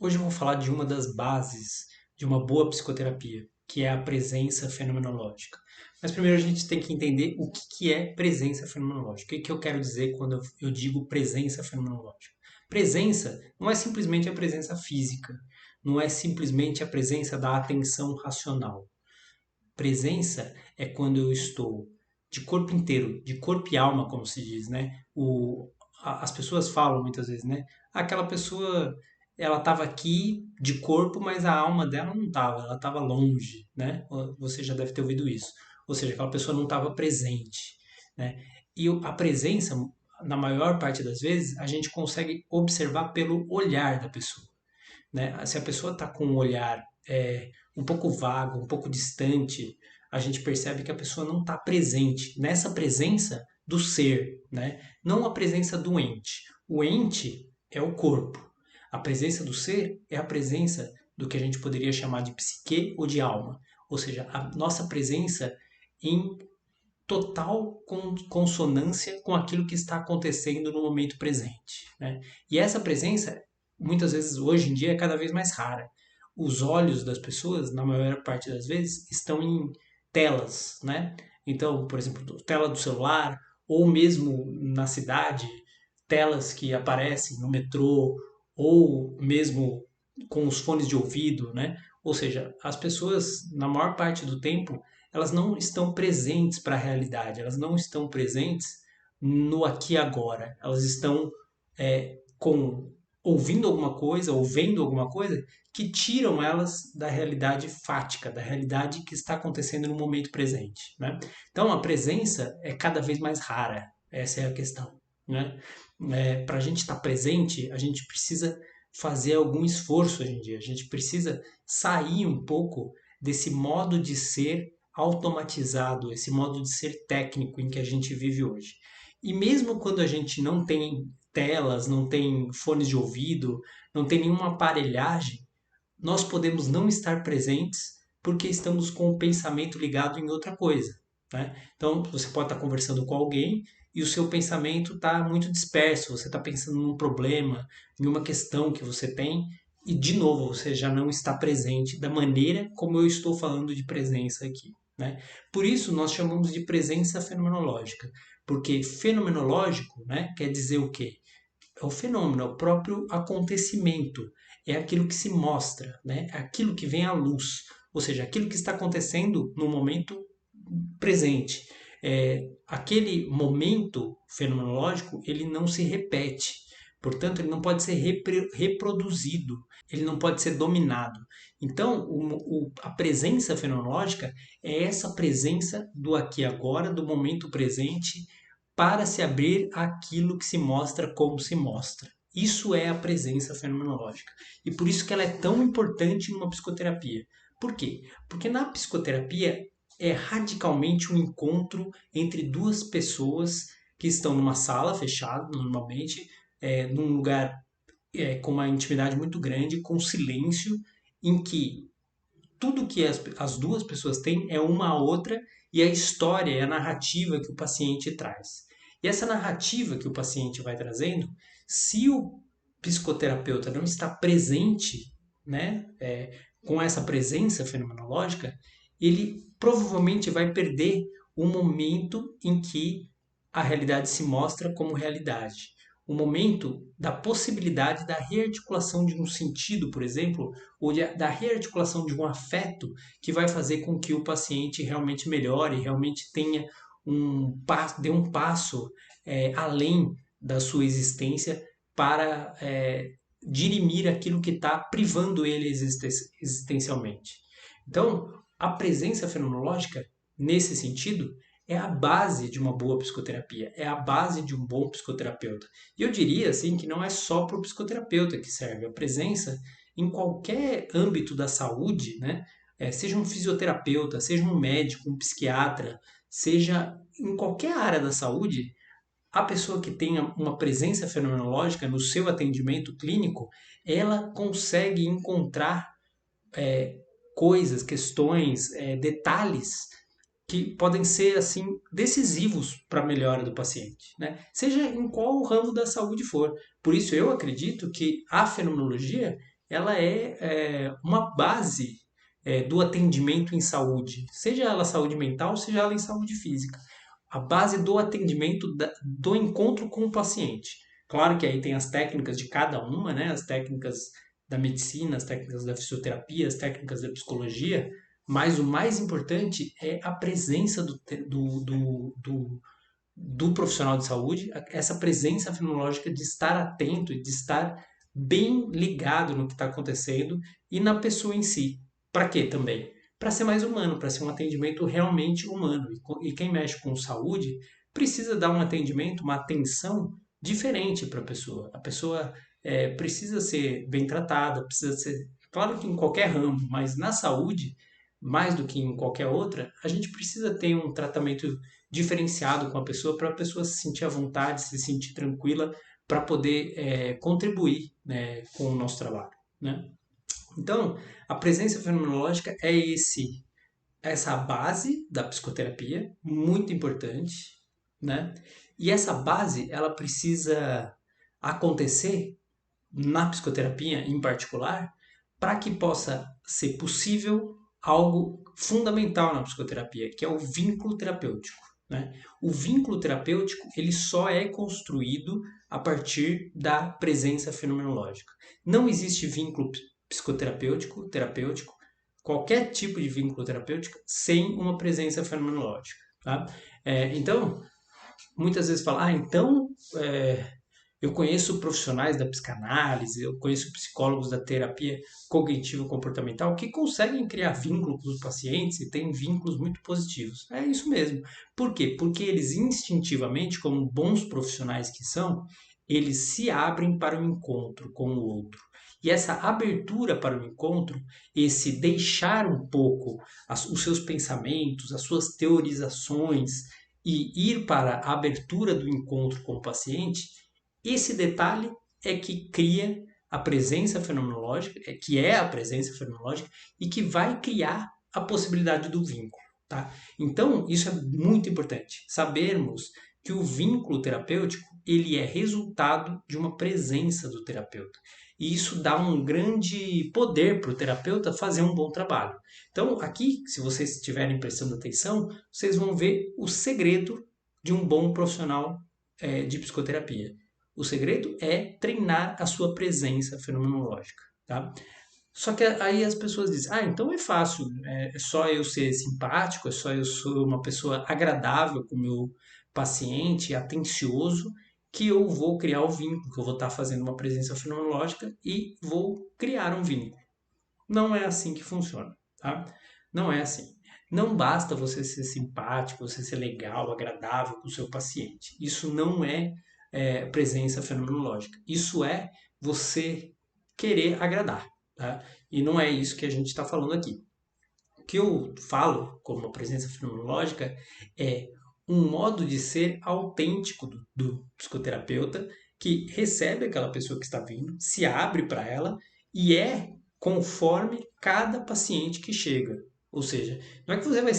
Hoje eu vou falar de uma das bases de uma boa psicoterapia, que é a presença fenomenológica. Mas primeiro a gente tem que entender o que é presença fenomenológica. O que eu quero dizer quando eu digo presença fenomenológica? Presença não é simplesmente a presença física, não é simplesmente a presença da atenção racional. Presença é quando eu estou de corpo inteiro, de corpo e alma, como se diz, né? As pessoas falam muitas vezes, né? Aquela pessoa, ela estava aqui de corpo, mas a alma dela não estava, ela estava longe, né? Você já deve ter ouvido isso. Ou seja, aquela pessoa não estava presente, né? E a presença, na maior parte das vezes, a gente consegue observar pelo olhar da pessoa, né? Se a pessoa está com um olhar um pouco vago, um pouco distante, a gente percebe que a pessoa não está presente nessa presença do ser, né? Não a presença do ente. O ente é o corpo. A presença do ser é a presença do que a gente poderia chamar de psique ou de alma. Ou seja, a nossa presença em total consonância com aquilo que está acontecendo no momento presente, né? E essa presença, muitas vezes, hoje em dia, é cada vez mais rara. Os olhos das pessoas, na maior parte das vezes, estão em telas, né? Então, por exemplo, tela do celular, ou mesmo na cidade, telas que aparecem no metrô, ou mesmo com os fones de ouvido, né? Ou seja, as pessoas, na maior parte do tempo, elas não estão presentes para a realidade, elas não estão presentes no aqui e agora. Elas estão com ouvindo alguma coisa ou vendo alguma coisa que tiram elas da realidade fática, da realidade que está acontecendo no momento presente, né? Então a presença é cada vez mais rara, essa é a questão, né? Para a gente estar presente, a gente precisa fazer algum esforço hoje em dia, a gente precisa sair um pouco desse modo de ser automatizado, esse modo de ser técnico em que a gente vive hoje. E mesmo quando a gente não tem telas, não tem fones de ouvido, não tem nenhuma aparelhagem, nós podemos não estar presentes porque estamos com o pensamento ligado em outra coisa, né? Então, você pode estar conversando com alguém e o seu pensamento está muito disperso, você está pensando num problema, em uma questão que você tem, e de novo, você já não está presente da maneira como eu estou falando de presença aqui, né? Por isso, nós chamamos de presença fenomenológica, porque fenomenológico, né, quer dizer o quê? É o fenômeno, é o próprio acontecimento, é aquilo que se mostra, né? É aquilo que vem à luz, ou seja, aquilo que está acontecendo no momento presente. Aquele momento fenomenológico, ele não se repete, portanto, ele não pode ser reproduzido, ele não pode ser dominado. Então, a presença fenomenológica é essa presença do aqui e agora, do momento presente, para se abrir aquilo que se mostra como se mostra. Isso é a presença fenomenológica. E por isso que ela é tão importante numa psicoterapia. Por quê? Porque na psicoterapia é radicalmente um encontro entre duas pessoas que estão numa sala fechada, normalmente, num lugar com uma intimidade muito grande, com silêncio, em que tudo que as duas pessoas têm é uma a outra e a história, é a narrativa que o paciente traz. E essa narrativa que o paciente vai trazendo, se o psicoterapeuta não está presente, né, com essa presença fenomenológica, ele provavelmente vai perder o momento em que a realidade se mostra como realidade. O momento da possibilidade da rearticulação de um sentido, por exemplo, ou da rearticulação de um afeto que vai fazer com que o paciente realmente melhore, realmente tenha dê um passo além da sua existência para dirimir aquilo que está privando ele existencialmente. Então, a presença fenomenológica, nesse sentido, é a base de uma boa psicoterapia, é a base de um bom psicoterapeuta. E eu diria assim que não é só para o psicoterapeuta que serve, a presença em qualquer âmbito da saúde, né? Seja um fisioterapeuta, seja um médico, um psiquiatra, seja em qualquer área da saúde, a pessoa que tenha uma presença fenomenológica no seu atendimento clínico, ela consegue encontrar coisas, questões, detalhes que podem ser assim decisivos para a melhora do paciente, né? Seja em qual ramo da saúde for. Por isso eu acredito que a fenomenologia ela uma base do atendimento em saúde, seja ela saúde mental, seja ela em saúde física. A base do atendimento, do encontro com o paciente. Claro que aí tem as técnicas de cada uma, né? As técnicas da medicina, as técnicas da fisioterapia, as técnicas da psicologia, mas o mais importante é a presença do profissional de saúde, essa presença fenomenológica de estar atento e de estar bem ligado no que está acontecendo e na pessoa em si. Para quê também? Para ser mais humano, para ser um atendimento realmente humano. E quem mexe com saúde precisa dar um atendimento, uma atenção diferente para a pessoa. A pessoa precisa ser bem tratada, precisa ser. Claro que em qualquer ramo, mas na saúde, mais do que em qualquer outra, a gente precisa ter um tratamento diferenciado com a pessoa para a pessoa se sentir à vontade, se sentir tranquila para poder contribuir, né, com o nosso trabalho, né? Então, a presença fenomenológica é essa base da psicoterapia, muito importante, né? E essa base, ela precisa acontecer na psicoterapia em particular, para que possa ser possível algo fundamental na psicoterapia, que é o vínculo terapêutico. Né? O vínculo terapêutico ele só é construído a partir da presença fenomenológica. Não existe vínculo terapêutico, qualquer tipo de vínculo terapêutico, sem uma presença fenomenológica. Tá? Então, muitas vezes fala, então eu conheço profissionais da psicanálise, eu conheço psicólogos da terapia cognitivo-comportamental que conseguem criar vínculo com os pacientes e têm vínculos muito positivos. É isso mesmo. Por quê? Porque eles instintivamente, como bons profissionais que são, eles se abrem para o encontro com o outro. E essa abertura para o encontro, esse deixar um pouco os seus pensamentos, as suas teorizações e ir para a abertura do encontro com o paciente, esse detalhe é que cria a presença fenomenológica, que é a presença fenomenológica, e que vai criar a possibilidade do vínculo. Tá? Então, isso é muito importante. Sabermos que o vínculo terapêutico ele é resultado de uma presença do terapeuta. E isso dá um grande poder para o terapeuta fazer um bom trabalho. Então, aqui, se vocês estiverem prestando atenção, vocês vão ver o segredo de um bom profissional de psicoterapia. O segredo é treinar a sua presença fenomenológica, tá? Só que aí as pessoas dizem, então é fácil, é só eu ser simpático, é só eu ser uma pessoa agradável com o meu paciente, atencioso, que eu vou criar o vínculo, que eu vou estar fazendo uma presença fenomenológica e vou criar um vínculo. Não é assim que funciona, tá? Não é assim. Não basta você ser simpático, você ser legal, agradável com o seu paciente. Isso não é presença fenomenológica. Isso é você querer agradar, tá? E não é isso que a gente está falando aqui. O que eu falo como uma presença fenomenológica é um modo de ser autêntico do psicoterapeuta que recebe aquela pessoa que está vindo, se abre para ela e é conforme cada paciente que chega. Ou seja, não é que você vai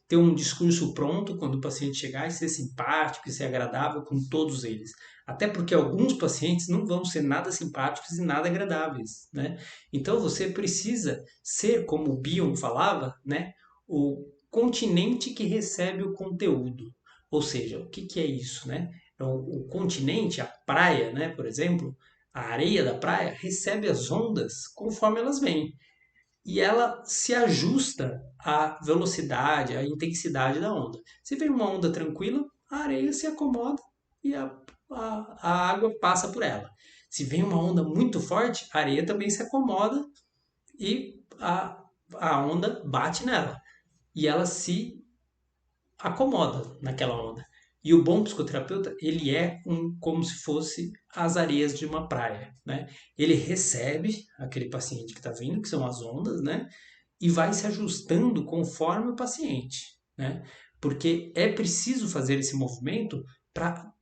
ter um discurso pronto quando o paciente chegar e ser simpático e ser agradável com todos eles. Até porque alguns pacientes não vão ser nada simpáticos e nada agradáveis, né? Então você precisa ser, como o Bion falava, né? O continente que recebe o conteúdo. Ou seja, o que é isso, né? Então, o continente, a praia, né, por exemplo, a areia da praia recebe as ondas conforme elas vêm e ela se ajusta à velocidade, à intensidade da onda. Se vem uma onda tranquila, a areia se acomoda e a água passa por ela. Se vem uma onda muito forte, a areia também se acomoda e a onda bate nela. E ela se acomoda naquela onda. E o bom psicoterapeuta, ele é como se fosse as areias de uma praia, né? Ele recebe aquele paciente que está vindo, que são as ondas, né? E vai se ajustando conforme o paciente, né? Porque é preciso fazer esse movimento,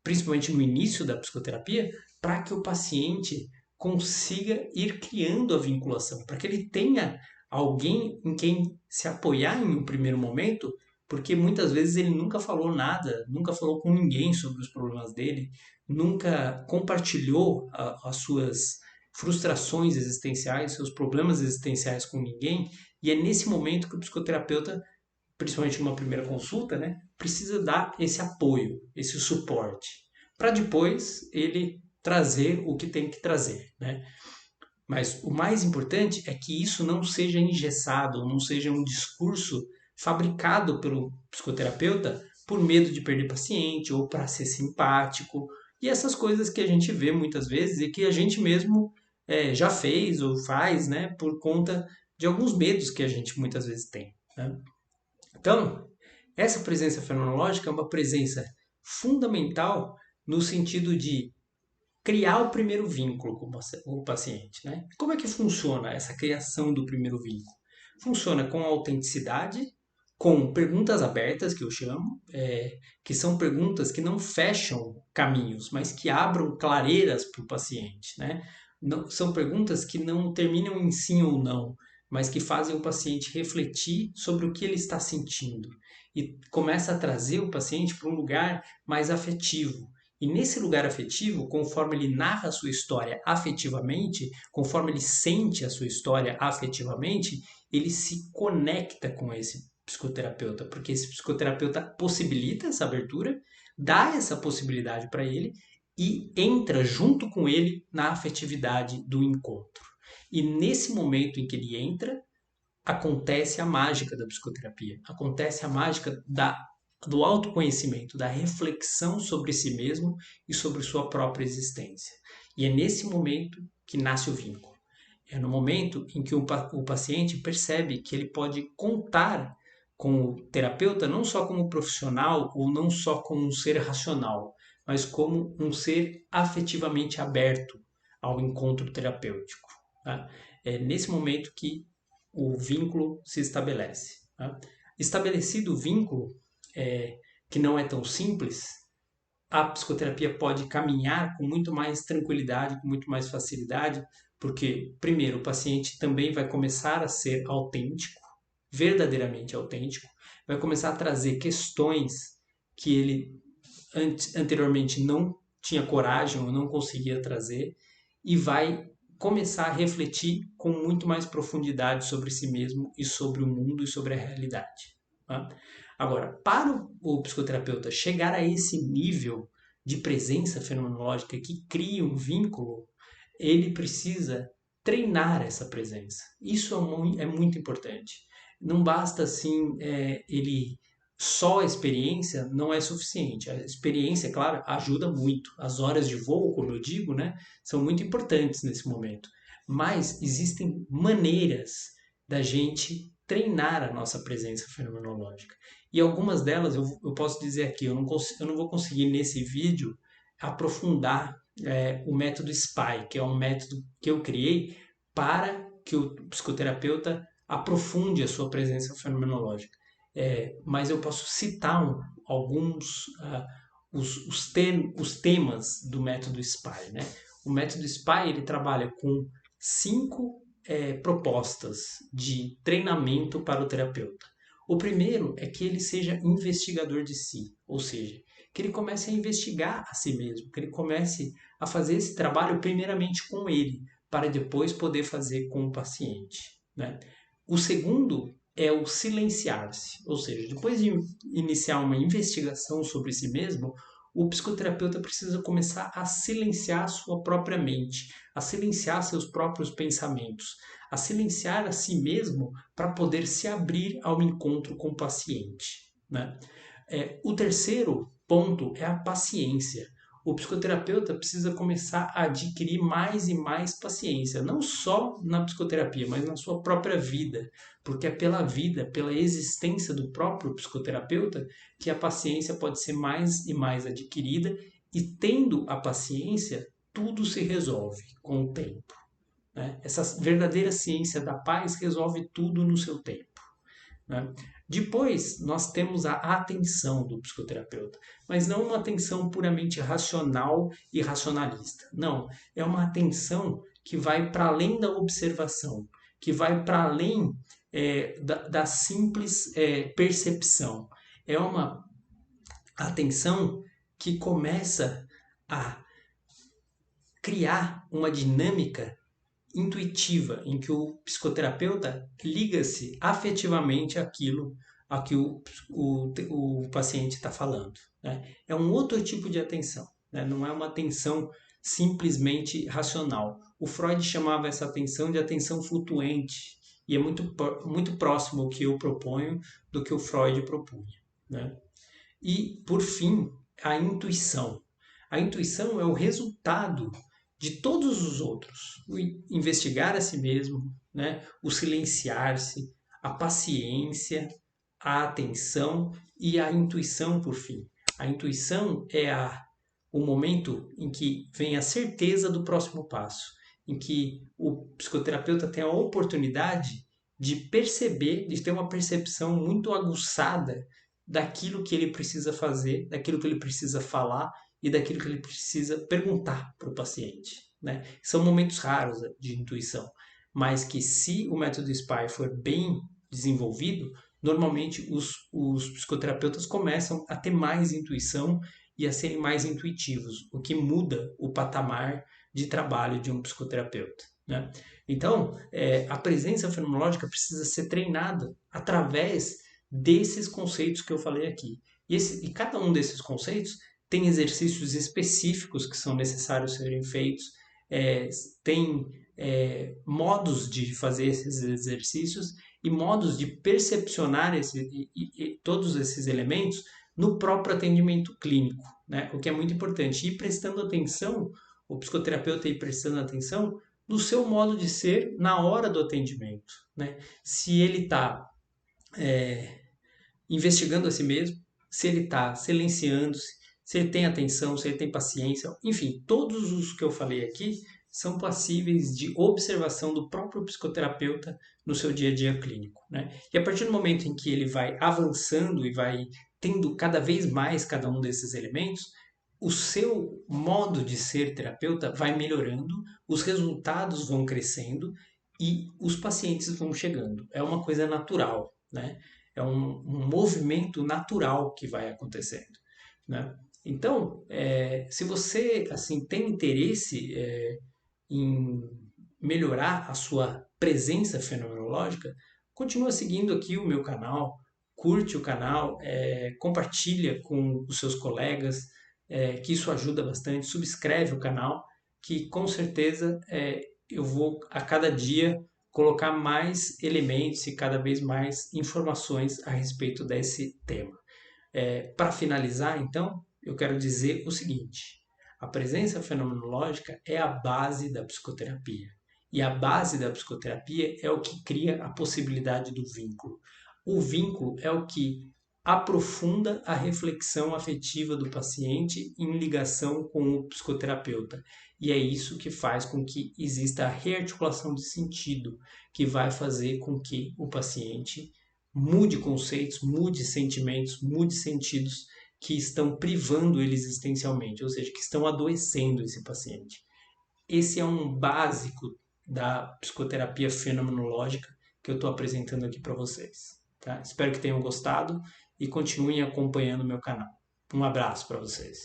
principalmente no início da psicoterapia, para que o paciente consiga ir criando a vinculação, para que ele tenha alguém em quem se apoiar em um primeiro momento, porque muitas vezes ele nunca falou nada, nunca falou com ninguém sobre os problemas dele, nunca compartilhou as suas frustrações existenciais, seus problemas existenciais com ninguém, e é nesse momento que o psicoterapeuta, principalmente numa primeira consulta, né, precisa dar esse apoio, esse suporte, para depois ele trazer o que tem que trazer, né? Mas o mais importante é que isso não seja engessado, não seja um discurso fabricado pelo psicoterapeuta por medo de perder paciente ou para ser simpático. E essas coisas que a gente vê muitas vezes e que a gente mesmo já fez ou faz, né, por conta de alguns medos que a gente muitas vezes tem, né? Então, essa presença fenomenológica é uma presença fundamental no sentido de criar o primeiro vínculo com o paciente, né? Como é que funciona essa criação do primeiro vínculo? Funciona com autenticidade, com perguntas abertas, que eu chamo, que são perguntas que não fecham caminhos, mas que abram clareiras para o paciente, né? Não, são perguntas que não terminam em sim ou não, mas que fazem o paciente refletir sobre o que ele está sentindo e começa a trazer o paciente para um lugar mais afetivo. E nesse lugar afetivo, conforme ele narra a sua história afetivamente, conforme ele sente a sua história afetivamente, ele se conecta com esse psicoterapeuta, porque esse psicoterapeuta possibilita essa abertura, dá essa possibilidade para ele e entra junto com ele na afetividade do encontro. E nesse momento em que ele entra, acontece a mágica da psicoterapia, acontece a mágica do autoconhecimento, da reflexão sobre si mesmo e sobre sua própria existência. E é nesse momento que nasce o vínculo. É no momento em que o paciente percebe que ele pode contar com o terapeuta não só como profissional ou não só como um ser racional, mas como um ser afetivamente aberto ao encontro terapêutico. Tá? É nesse momento que o vínculo se estabelece. Tá? Estabelecido o vínculo, que não é tão simples, a psicoterapia pode caminhar com muito mais tranquilidade, com muito mais facilidade, porque, primeiro, o paciente também vai começar a ser autêntico, verdadeiramente autêntico, vai começar a trazer questões que ele anteriormente não tinha coragem ou não conseguia trazer, e vai começar a refletir com muito mais profundidade sobre si mesmo e sobre o mundo e sobre a realidade. Tá? Agora, para o psicoterapeuta chegar a esse nível de presença fenomenológica que cria um vínculo, ele precisa treinar essa presença. Isso é muito importante. Não basta assim ele só a experiência não é suficiente. A experiência, claro, ajuda muito. As horas de voo, como eu digo, né, são muito importantes nesse momento. Mas existem maneiras da gente treinar a nossa presença fenomenológica. E algumas delas eu posso dizer aqui, eu não vou conseguir nesse vídeo aprofundar o método SPY, que é um método que eu criei para que o psicoterapeuta aprofunde a sua presença fenomenológica. Mas eu posso citar alguns os temas do método SPY, né? O método SPY ele trabalha com 5 propostas de treinamento para o terapeuta. O primeiro é que ele seja investigador de si, ou seja, que ele comece a investigar a si mesmo, que ele comece a fazer esse trabalho primeiramente com ele, para depois poder fazer com o paciente, né? O segundo é o silenciar-se, ou seja, depois de iniciar uma investigação sobre si mesmo, o psicoterapeuta precisa começar a silenciar sua própria mente, a silenciar seus próprios pensamentos, a silenciar a si mesmo para poder se abrir ao encontro com o paciente, né? O terceiro ponto é a paciência. O psicoterapeuta precisa começar a adquirir mais e mais paciência, não só na psicoterapia, mas na sua própria vida, porque é pela vida, pela existência do próprio psicoterapeuta, que a paciência pode ser mais e mais adquirida, e tendo a paciência, tudo se resolve com o tempo, né? Essa verdadeira ciência da paz resolve tudo no seu tempo, né? Depois, nós temos a atenção do psicoterapeuta, mas não uma atenção puramente racional e racionalista. Não, é uma atenção que vai para além da observação, que vai para além da simples percepção. É uma atenção que começa a criar uma dinâmica intuitiva, em que o psicoterapeuta liga-se afetivamente àquilo a que o paciente está falando, né? É um outro tipo de atenção, né? Não é uma atenção simplesmente racional. O Freud chamava essa atenção de atenção flutuante, e é muito próximo ao que eu proponho do que o Freud propunha, né? E, por fim, a intuição. A intuição é o resultado de todos os outros. O investigar a si mesmo, né? O silenciar-se, a paciência, a atenção e a intuição, por fim. A intuição é o momento em que vem a certeza do próximo passo, em que o psicoterapeuta tem a oportunidade de perceber, de ter uma percepção muito aguçada daquilo que ele precisa fazer, daquilo que ele precisa falar e daquilo que ele precisa perguntar para o paciente, né? São momentos raros de intuição, mas que se o método SPY for bem desenvolvido, normalmente os psicoterapeutas começam a ter mais intuição e a serem mais intuitivos, o que muda o patamar de trabalho de um psicoterapeuta, né? Então, a presença fenomenológica precisa ser treinada através desses conceitos que eu falei aqui. E cada um desses conceitos tem exercícios específicos que são necessários serem feitos, tem modos de fazer esses exercícios e modos de percepcionar todos esses elementos no próprio atendimento clínico, né? O que é muito importante. E prestando atenção, o psicoterapeuta ir prestando atenção no seu modo de ser na hora do atendimento, né? Se ele está investigando a si mesmo, se ele está silenciando-se, se ele tem atenção, se ele tem paciência, enfim, todos os que eu falei aqui são passíveis de observação do próprio psicoterapeuta no seu dia a dia clínico, né? E a partir do momento em que ele vai avançando e vai tendo cada vez mais cada um desses elementos, o seu modo de ser terapeuta vai melhorando, os resultados vão crescendo e os pacientes vão chegando. É uma coisa natural, né? É um movimento natural que vai acontecendo, né? Então, se você assim tem interesse em melhorar a sua presença fenomenológica, continua seguindo aqui o meu canal, curte o canal, compartilha com os seus colegas, que isso ajuda bastante, subscreve o canal, que com certeza eu vou a cada dia colocar mais elementos e cada vez mais informações a respeito desse tema. Para finalizar, então, eu quero dizer o seguinte: a presença fenomenológica é a base da psicoterapia. E a base da psicoterapia é o que cria a possibilidade do vínculo. O vínculo é o que aprofunda a reflexão afetiva do paciente em ligação com o psicoterapeuta. E é isso que faz com que exista a rearticulação de sentido, que vai fazer com que o paciente mude conceitos, mude sentimentos, mude sentidos que estão privando ele existencialmente, ou seja, que estão adoecendo esse paciente. Esse é um básico da psicoterapia fenomenológica que eu estou apresentando aqui para vocês. Tá? Espero que tenham gostado e continuem acompanhando o meu canal. Um abraço para vocês.